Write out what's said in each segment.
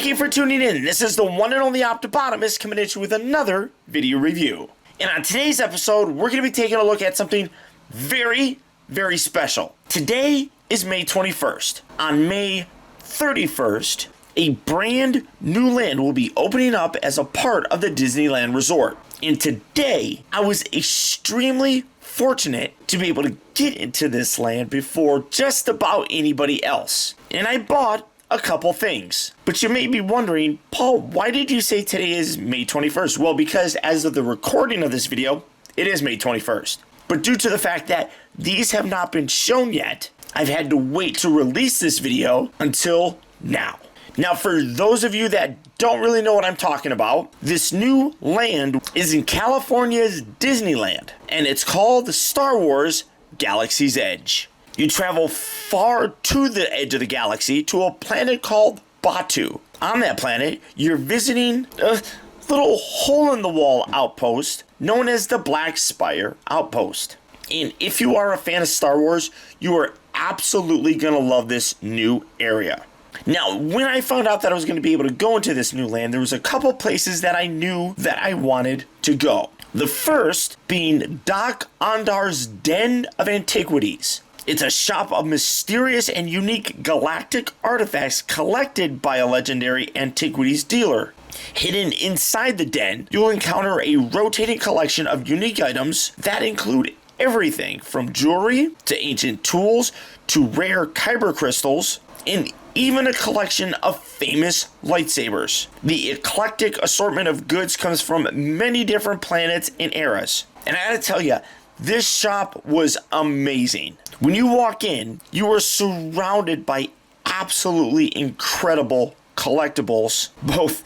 Thank you for tuning in. This is the one and only Optopotamus coming at you with another video review. And on today's episode, we're going to be taking a look at something very, very special. Today is May 21st. On May 31st, a brand new land will be opening up as a part of the Disneyland Resort. And today, I was extremely fortunate to be able to get into this land before just about anybody else. And I bought a couple things. But you may be wondering, Paul, why did you say today is May 21st? Well, because as of the recording of this video, it is May 21st. But due to the fact that these have not been shown yet, I've had to wait to release this video until now. Now, for those of you that don't really know what I'm talking about, this new land is in California's Disneyland, and it's called Star Wars Galaxy's Edge. You travel far to the edge of the galaxy to a planet called Batuu. On that planet, you're visiting a little hole-in-the-wall outpost known as the Black Spire Outpost. And if you are a fan of Star Wars, you are absolutely going to love this new area. Now, when I found out that I was going to be able to go into this new land, there was a couple places that I knew that I wanted to go. The first being Doc Ondar's Den of Antiquities. It's a shop of mysterious and unique galactic artifacts collected by a legendary antiquities dealer. Hidden inside the den, you'll encounter a rotating collection of unique items that include everything from jewelry to ancient tools to rare Kyber crystals, and even a collection of famous lightsabers. The eclectic assortment of goods comes from many different planets and eras. And I gotta tell you, this shop was amazing. When you walk in, you are surrounded by absolutely incredible collectibles, both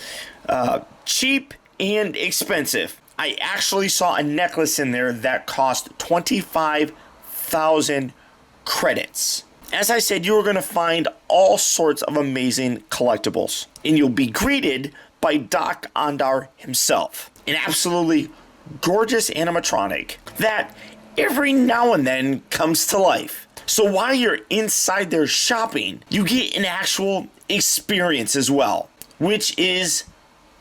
cheap and expensive. I actually saw a necklace in there that cost 25,000 credits. As I said, you are going to find all sorts of amazing collectibles, and you'll be greeted by Doc Ondar himself, an absolutely gorgeous animatronic that every now and then comes to life. So while you're inside there shopping, you get an actual experience as well, which is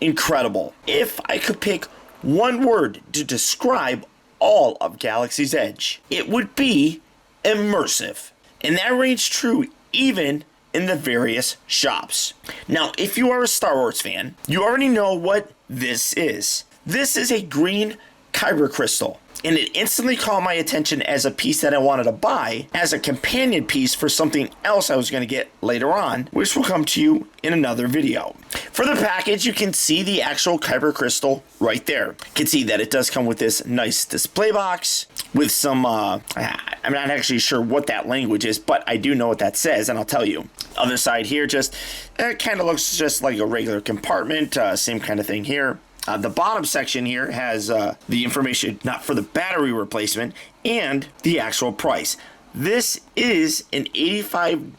incredible. If I could pick one word to describe all of Galaxy's Edge, it would be immersive. And that rings true even in the various shops. Now, if you are a Star Wars fan, you already know what this is. This is a green Kyber crystal, and it instantly caught my attention as a piece that I wanted to buy as a companion piece for something else I was going to get later on, which will come to you in another video. For the package, you can see the actual Kyber crystal right there. You can see that it does come with this nice display box with some, I'm not actually sure what that language is, but I do know what that says, and I'll tell you. Other side here, just, it kind of looks just like a regular compartment, same kind of thing here. The bottom section here has the information not for the battery replacement and the actual price. This is an $85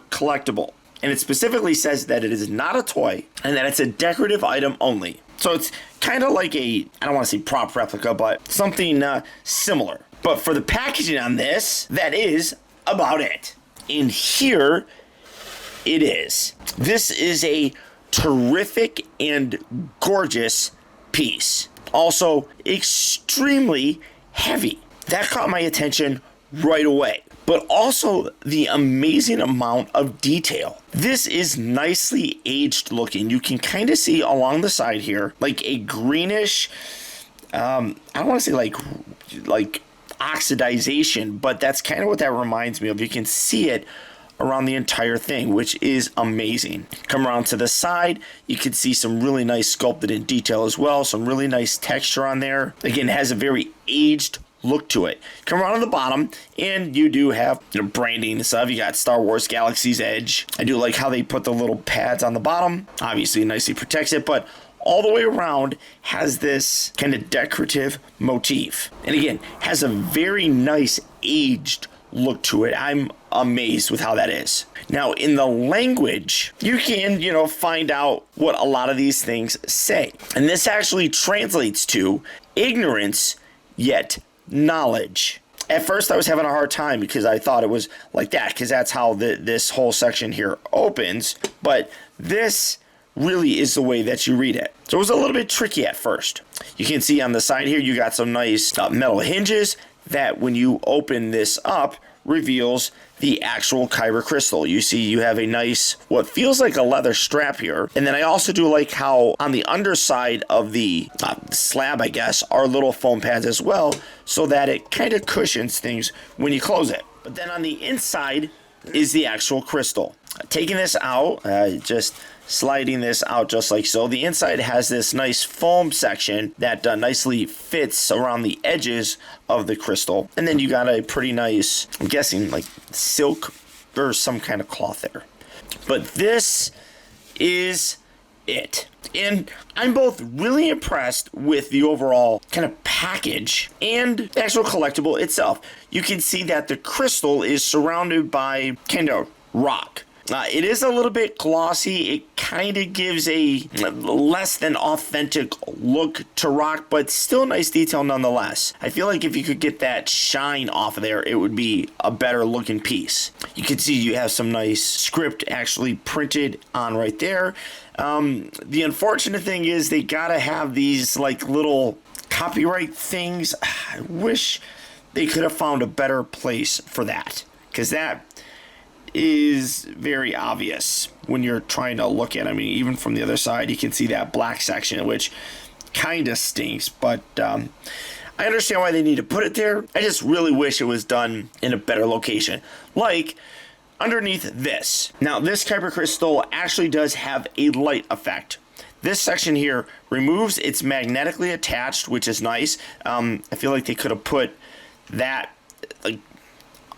collectible, and it specifically says that it is not a toy and that it's a decorative item only. So it's kind of like a, I don't want to say prop replica, but something similar. But for the packaging on this, that is about it. And here it is. This is a terrific and gorgeous piece. Also extremely heavy. That caught my attention right away. But also the amazing amount of detail. This is nicely aged looking. You can kind of see along the side here like a greenish, I don't want to say like oxidization, but that's kind of what that reminds me of. You can see it around the entire thing, which is amazing. Come around to the side, you can see some really nice sculpted in detail as well, some really nice texture on there. Again, it has a very aged look to it. Come around to the bottom, and you do have branding and stuff. You got Star Wars Galaxy's Edge. I do like how they put the little pads on the bottom. Obviously, nicely protects it, but all the way around has this kind of decorative motif. And again, has a very nice aged look to it. I'm amazed with how that is. Now, in the language, you can, find out what a lot of these things say. And this actually translates to ignorance, yet knowledge. At first, I was having a hard time because I thought it was like that, because that's how this whole section here opens. But this really is the way that you read it. So it was a little bit tricky at first. You can see on the side here, you got some nice metal hinges that when you open this up, reveals the actual Kyber crystal. You see you have a nice, what feels like a leather strap here. And then I also do like how on the underside of the slab, I guess, are little foam pads as well, so that it kind of cushions things when you close it. But then on the inside is the actual crystal. Taking this out, just sliding this out just like so. The inside has this nice foam section that nicely fits around the edges of the crystal. And then you got a pretty nice, I'm guessing like silk or some kind of cloth there. But this is it. And I'm both really impressed with the overall kind of package and the actual collectible itself. You can see that the crystal is surrounded by kind of rock. It is a little bit glossy. It kind of gives a less than authentic look to rock, but still nice detail nonetheless. I feel like if you could get that shine off of there, it would be a better looking piece. You can see you have some nice script actually printed on right there. The unfortunate thing is they gotta have these like little copyright things. I wish they could have found a better place for that, because that is very obvious when you're trying to look at it. I mean, even from the other side, you can see that black section, which kind of stinks, but I understand why they need to put it there. I just really wish it was done in a better location, like underneath this. Now, this Kyber crystal actually does have a light effect. This section here removes, it's magnetically attached, which is nice. I feel like they could have put that like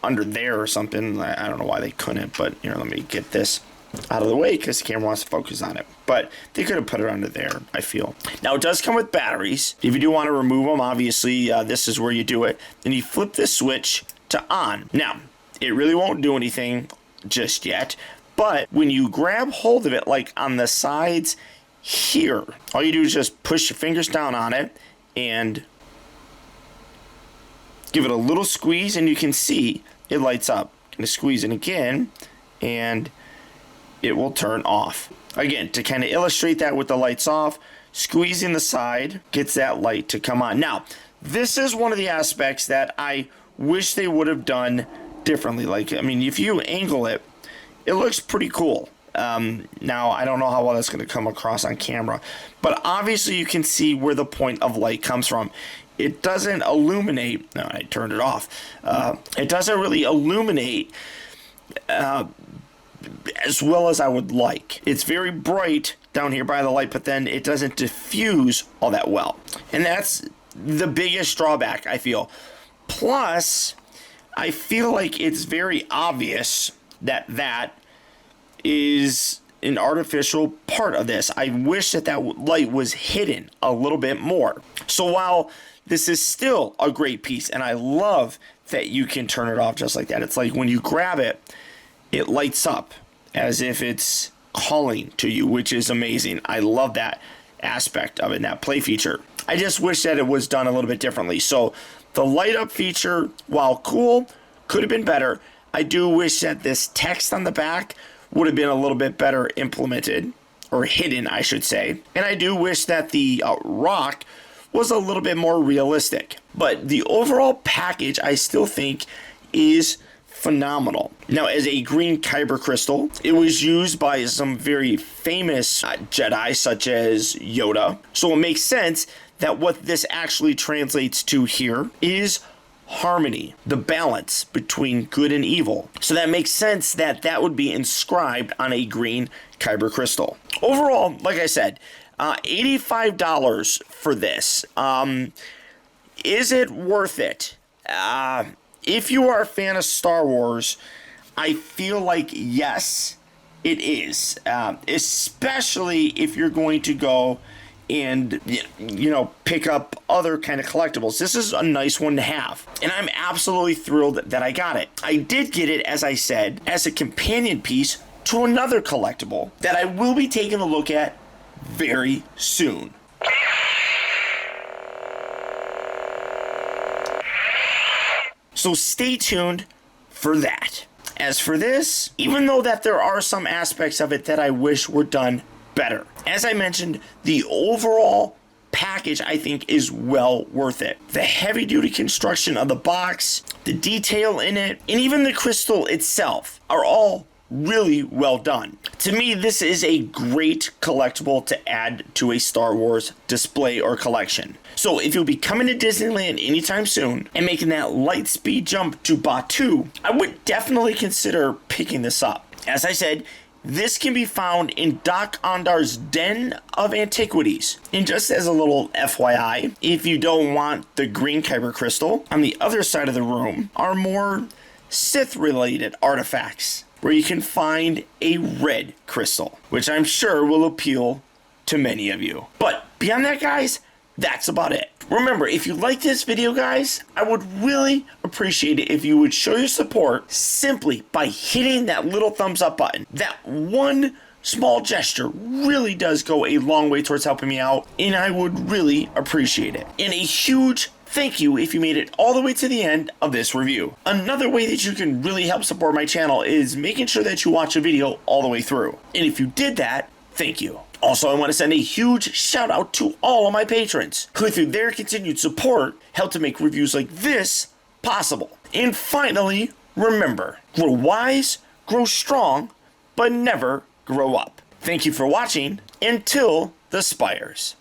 under there or something. I don't know why they couldn't, but here, let me get this out of the way because the camera wants to focus on it. But they could have put it under there, I feel. Now, it does come with batteries. If you do want to remove them, obviously, this is where you do it. Then you flip this switch to on. Now, it really won't do anything just yet, but when you grab hold of it, like on the sides here, all you do is just push your fingers down on it and give it a little squeeze, and you can see it lights up. Gonna squeeze it again, and it will turn off. Again, to kind of illustrate that with the lights off, squeezing the side gets that light to come on. Now, this is one of the aspects that I wish they would have done differently. Like, I mean, if you angle it, it looks pretty cool. Now, I don't know how well that's going to come across on camera, but obviously you can see where the point of light comes from. It doesn't illuminate. No, I turned it off. It doesn't really illuminate as well as I would like. It's very bright down here by the light, but then it doesn't diffuse all that well. And that's the biggest drawback, I feel. Plus, I feel like it's very obvious that that is an artificial part of this. I wish that that light was hidden a little bit more. So while this is still a great piece, and I love that you can turn it off just like that. It's like when you grab it, it lights up as if it's calling to you, which is amazing. I love that aspect of it, that play feature. I just wish that it was done a little bit differently. So the light up feature, while cool, could have been better. I do wish that this text on the back would have been a little bit better implemented, or hidden, I should say. And I do wish that the rock was a little bit more realistic. But the overall package, I still think, is phenomenal. Now, as a green Kyber crystal, it was used by some very famous Jedi, such as Yoda. So it makes sense that what this actually translates to here is harmony, the balance between good and evil. So that makes sense that that would be inscribed on a green Kyber crystal. Overall, like I said, $85 for this. Is it worth it? If you are a fan of Star Wars, I feel like yes, it is. Especially if you're going to go and, you know, pick up other kind of collectibles. This is a nice one to have, and I'm absolutely thrilled that I got it. I did get it, as I said, as a companion piece to another collectible that I will be taking a look at very soon. So stay tuned for that. As for this, even though that there are some aspects of it that I wish were done better. As I mentioned, the overall package I think is well worth it. The heavy duty construction of the box, the detail in it, and even the crystal itself are all really well done. To me, this is a great collectible to add to a Star Wars display or collection. So if you'll be coming to Disneyland anytime soon and making that light speed jump to Batuu, I would definitely consider picking this up. As I said, this can be found in Doc Ondar's Den of Antiquities. And just as a little FYI, if you don't want the green Kyber crystal, on the other side of the room are more Sith-related artifacts, where you can find a red crystal, which I'm sure will appeal to many of you. But beyond that, guys, that's about it. Remember, if you like this video, guys, I would really appreciate it if you would show your support simply by hitting that little thumbs up button. That one small gesture really does go a long way towards helping me out, and I would really appreciate it. And a huge thank you if you made it all the way to the end of this review. Another way that you can really help support my channel is making sure that you watch a video all the way through. And if you did that, thank you. Also, I want to send a huge shout out to all of my patrons who, through their continued support, help to make reviews like this possible. And finally, remember, grow wise, grow strong, but never grow up. Thank you for watching. Until the spires.